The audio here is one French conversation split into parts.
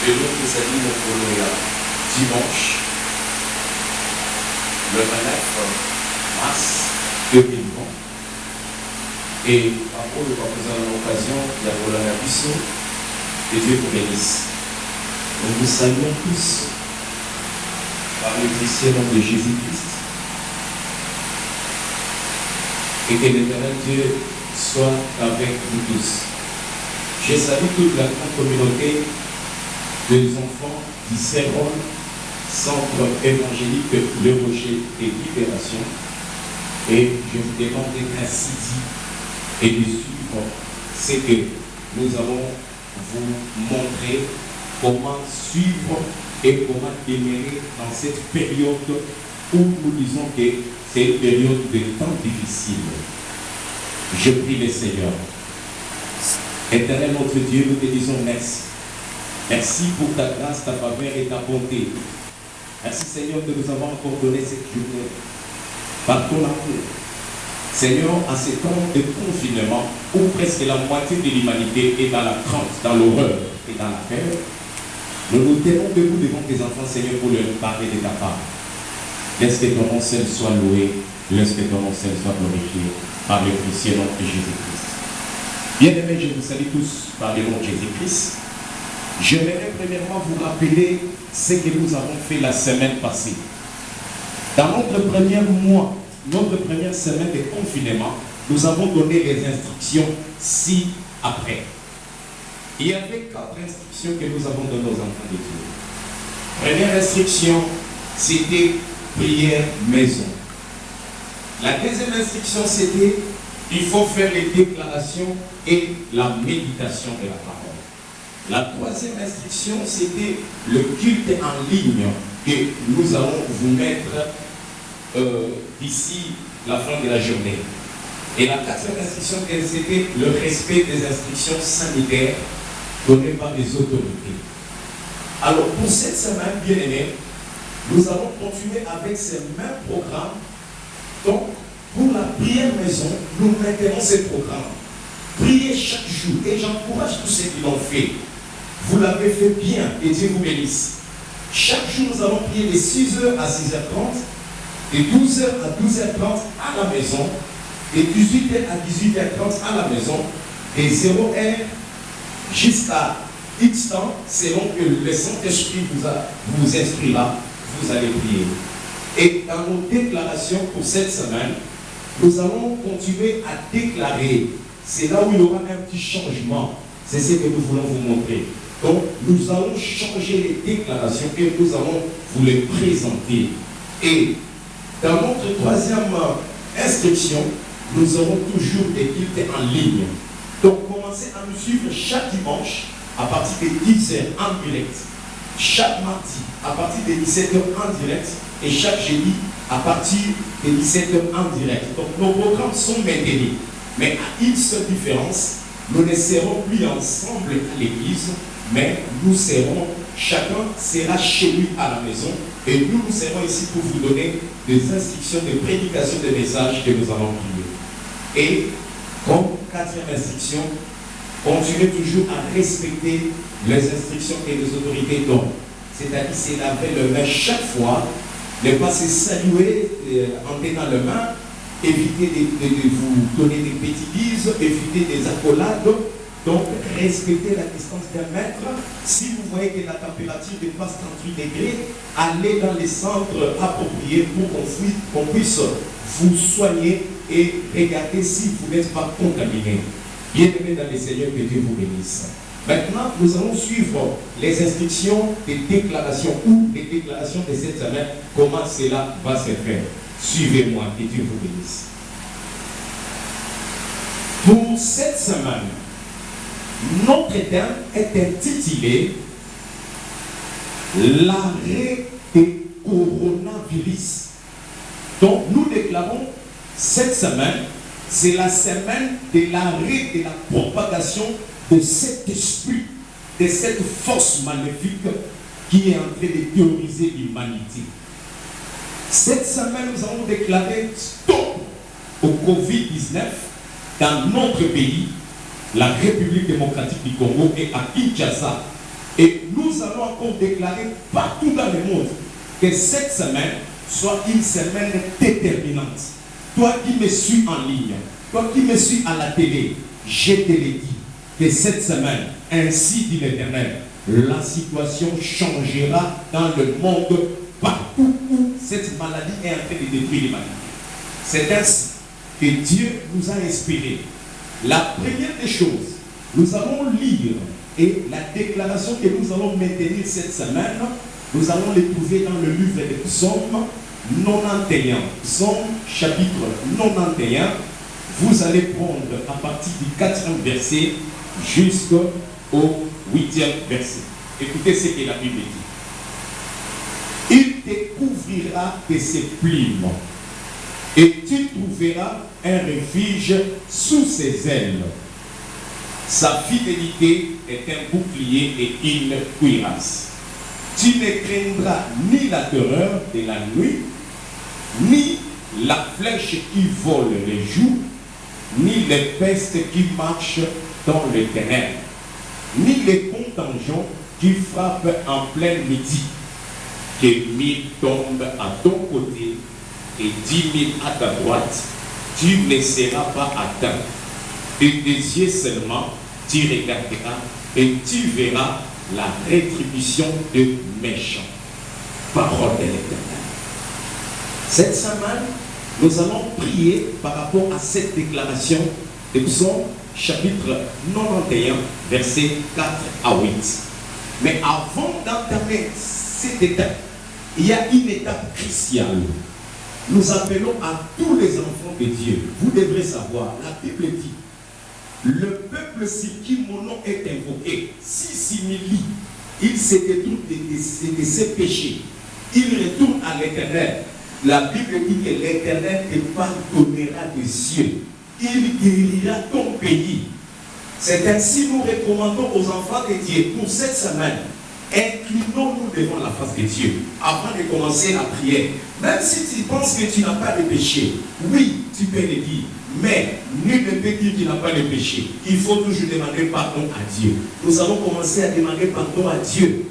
de notre salut mon dimanche, le 29 mars 2020. Et par contre, nous avons l'occasion d'avoir la mission de Dieu vous bénisse. Nous vous saluons tous par le précieux nom de Jésus-Christ. Et que l'éternel Dieu soit avec vous tous. Je salue toute la grande communauté des enfants du CEROL, Centre évangélique Le Rocher et Libération. Et je vous demande d'être assidus et de suivre ce que nous allons vous montrer, comment suivre et comment demeurer dans cette période où nous disons que c'est une période de temps difficile. Je prie le Seigneur. Éternel notre Dieu, nous te disons merci. Merci pour ta grâce, ta faveur et ta bonté. Merci Seigneur de nous avoir encore donné cette journée par ton amour. Seigneur, à ce temps de confinement où presque la moitié de l'humanité est dans la crainte, dans l'horreur et dans la peur, nous nous tenons debout devant tes enfants, Seigneur, pour leur parler de ta part. Laisse que ton nom seul soit loué, laisse que ton nom seul soit glorifié par le précieux nom de Jésus-Christ. Bien-aimés, je vous salue tous par le nom de Jésus-Christ. Je voudrais premièrement vous rappeler ce que nous avons fait la semaine passée. Dans notre premier mois, notre première semaine de confinement, nous avons donné les instructions ci-après. Il y avait 4 instructions que nous avons données aux enfants de Dieu. Première instruction, c'était prière maison. La deuxième instruction, c'était il faut faire les déclarations et la méditation de la parole. La troisième instruction, c'était le culte en ligne que nous allons vous mettre d'ici la fin de la journée. Et la quatrième instruction, c'était le respect des instructions sanitaires données par les autorités. Alors, pour cette semaine, bien aimés, nous allons continuer avec ce même programme. Donc, pour la prière maison, nous maintenons ce programme. Priez chaque jour. Et j'encourage tous ceux qui l'ont fait. Vous l'avez fait bien et Dieu vous bénisse. Chaque jour, nous allons prier de 6h à 6h30, de 12h à 12h30 à la maison, de 18h à 18h30 à la maison, de 0h jusqu'à X temps, selon que le Saint-Esprit vous instruira, vous allez prier. Et dans nos déclarations pour cette semaine, nous allons continuer à déclarer. C'est là où il y aura un petit changement. C'est ce que nous voulons vous montrer. Donc, nous allons changer les déclarations et nous allons vous les présenter. Et dans notre troisième instruction, nous aurons toujours des cultes en ligne. Donc, commencez à nous suivre chaque dimanche à partir de 10h en direct. Chaque mardi à partir de 17h en direct. Et chaque jeudi à partir de 17h en direct. Donc, nos programmes sont maintenus. Mais à une seule différence, nous ne serons plus ensemble à l'église, mais nous serons, chacun sera chez lui à la maison, et nous serons ici pour vous donner des instructions de prédication des messages que nous allons prier. Et comme quatrième instruction, continuez toujours à respecter les instructions que les autorités donnent. C'est-à-dire c'est laver les mains chaque fois, ne pas se saluer en tenant les mains, éviter de vous donner des bêtises, éviter des accolades. Donc, respectez la distance d'un mètre. Si vous voyez que la température dépasse 38 degrés, allez dans les centres appropriés pour qu'on puisse vous soigner et regarder si vous n'êtes pas contaminé. Bien-aimés dans les Seigneurs, que Dieu vous bénisse. Maintenant, nous allons suivre les instructions des déclarations ou les déclarations de cette semaine, comment cela va se faire. Suivez-moi et Dieu vous bénisse. Pour cette semaine, notre thème est intitulé l'arrêt des coronavirus. Donc nous déclarons cette semaine, c'est la semaine de l'arrêt de la propagation de cet esprit, de cette force maléfique qui est en train de terroriser l'humanité. Cette semaine, nous allons déclarer stop au Covid-19 dans notre pays, la République démocratique du Congo et à Kinshasa. Et nous allons encore déclarer partout dans le monde que cette semaine soit une semaine déterminante. Toi qui me suis en ligne, toi qui me suis à la télé, je te l'ai dit que cette semaine, ainsi dit l'Éternel, la situation changera dans le monde partout où cette maladie est en train de détruire l'humanité. C'est ainsi que Dieu nous a inspiré. La première des choses, nous allons lire et la déclaration que nous allons maintenir cette semaine, nous allons les trouver dans le livre de Psaume 91. Psaume chapitre 91. Vous allez prendre à partir du 4e verset jusqu'au 8e verset. Écoutez ce que la Bible dit. Il te couvrira de ses plumes et tu trouveras un refuge sous ses ailes. Sa fidélité est un bouclier et une cuirasse. Tu ne craindras ni la terreur de la nuit, ni la flèche qui vole les jours, ni les pestes qui marchent dans les ténèbres, ni les contingents qui frappent en plein midi. Que 1000 tombent à ton côté et 10 000 à ta droite, tu ne seras pas atteint. De tes yeux seulement, tu regarderas et tu verras la rétribution de méchants. Parole de l'Éternel. Cette semaine, nous allons prier par rapport à cette déclaration de Psaume chapitre 91, versets 4 à 8. Mais avant d'entamer cette étape, il y a une étape cruciale. Nous appelons à tous les enfants de Dieu. Vous devrez savoir, la Bible dit, le peuple sur qui mon nom est invoqué, s'il s'humilie, il se détourne de ses péchés, il retourne à l'Éternel. La Bible dit que l'Éternel te pardonnera des cieux. Il guérira ton pays. C'est ainsi que nous recommandons aux enfants de Dieu pour cette semaine. Inclinons-nous devant la face de Dieu avant de commencer la prière. Même si tu penses que tu n'as pas de péché, oui, tu peux le dire. Mais nul ne peut dire qu'il n'a pas de péché. Il faut toujours demander pardon à Dieu. Nous allons commencer à demander pardon à Dieu.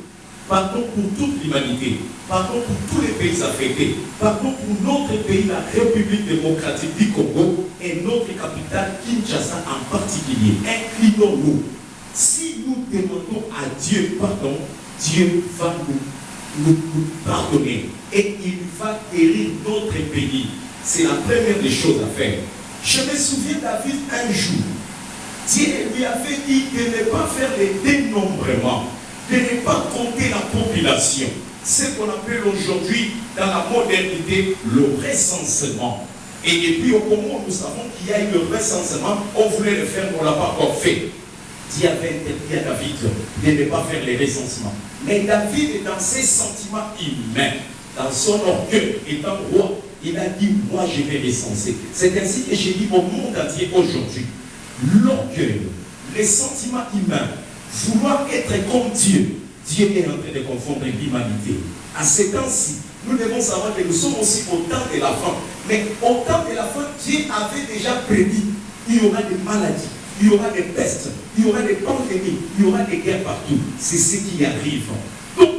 Pardon pour toute l'humanité. Pardon pour tous les pays affectés. Pardon pour notre pays, la République démocratique du Congo et notre capitale Kinshasa en particulier. Inclinons-nous. Si nous demandons à Dieu pardon, Dieu va nous pardonner et il va guérir notre pays. C'est la première des choses à faire. Je me souviens David un jour, Dieu lui avait dit de ne pas faire les dénombrements, de ne pas compter la population. Ce qu'on appelle aujourd'hui dans la modernité le recensement. Et depuis au Congo, nous savons qu'il y a eu le recensement, on voulait le faire, mais on ne l'a pas encore fait. Dieu avait interdit à David de ne pas faire les recensements. Mais David, dans ses sentiments humains, dans son orgueil, étant roi, il a dit, moi je vais recenser. C'est ainsi que j'ai dit au monde entier aujourd'hui, l'orgueil, les sentiments humains, vouloir être comme Dieu, Dieu est en train de confondre l'humanité. À ces temps-ci, nous devons savoir que nous sommes aussi au temps de la fin. Mais au temps de la fin, Dieu avait déjà prédit, il y aura des maladies, il y aura des pestes, il y aura des pandémies, il y aura des guerres partout. C'est ce qui arrive. Donc,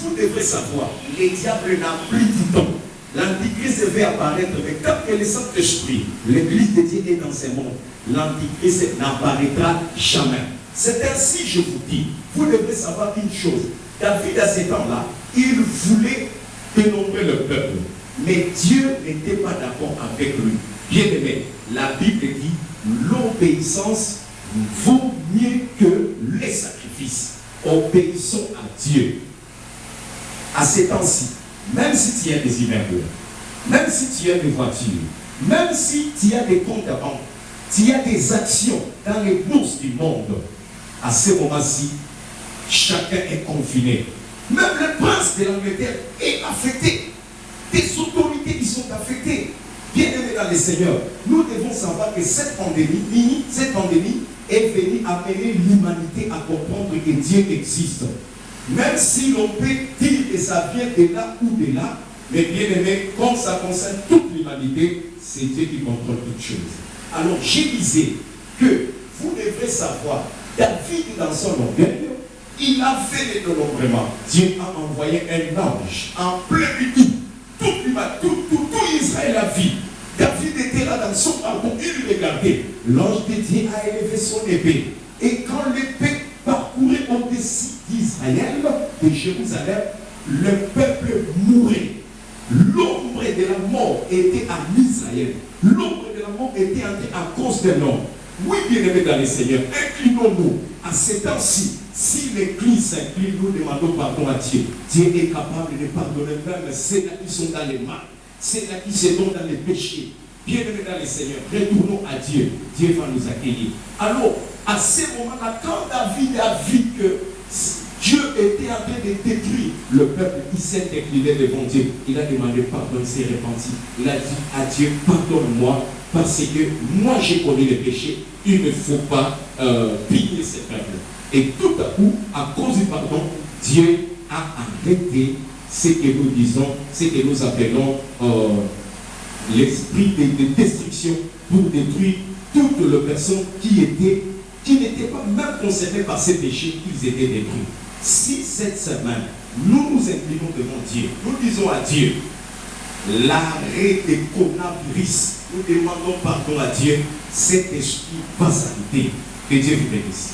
vous devrez savoir, le diable n'a plus du temps. L'Antichrist devait apparaître, mais quand que le Saint-Esprit, l'Église de Dieu est dans ce monde, l'Antichrist n'apparaîtra jamais. C'est ainsi, je vous dis, vous devrez savoir une chose. David, à ce temps-là, il voulait dénombrer le peuple. Mais Dieu n'était pas d'accord avec lui. Bien aimé, la Bible dit, l'obéissance vaut mieux que les sacrifices. Obéissons à Dieu. À ces temps-ci, même si tu as des immeubles, même si tu as des voitures, même si tu as des comptes à banque, tu as des actions dans les bourses du monde, à ce moment-ci, chacun est confiné. Même le prince de l'Angleterre est affecté. Des autorités qui sont affectées. Bien aimés dans le Seigneur, nous devons savoir que cette pandémie est venue amener l'humanité à comprendre que Dieu existe. Même si l'on peut dire que ça vient de là ou de là, mais bien aimé, comme ça concerne toute l'humanité, c'est Dieu qui contrôle toutes choses. Alors, je disais que vous devrez savoir, David dans son orgueil, il a fait les dénombrements. Dieu a envoyé un ange en plein midi. Tout Israël a vu. David était là dans son balcon, il regardait. L'ange de Dieu a élevé son épée. Et quand l'épée parcourait au-dessus d'Israël, de Jérusalem, le peuple mourait. L'ombre de la mort était en Israël. L'ombre de la mort était entrée à cause de l'homme. Oui, bien-aimés dans le Seigneur, inclinons-nous à ce temps-ci. Si l'Église s'incline, nous demandons pardon à Dieu. Dieu est capable de pardonner même ceux-là qui sont dans les mal, ceux-là qui se donnent dans les péchés. Bien-aimés dans le Seigneur, retournons à Dieu. Dieu va nous accueillir. Alors, à ce moment-là, quand David a vu que Dieu était en train de détruire le peuple, il s'est incliné devant Dieu. Il a demandé pardon, il s'est repenti. Il a dit à Dieu, pardonne-moi, parce que moi j'ai commis le péché, il ne faut pas punir ce peuple. Et tout à coup, à cause du pardon, Dieu a arrêté ce que nous disons, ce que nous appelons l'esprit de destruction pour détruire toutes les personnes qui n'étaient pas même concernées par ces péchés, qu'ils étaient détruits. Si cette semaine, nous nous inclinons devant Dieu, nous disons à Dieu, l'arrêt des coronavirus, nous demandons pardon à Dieu, cet esprit va s'arrêter. Que Dieu vous bénisse.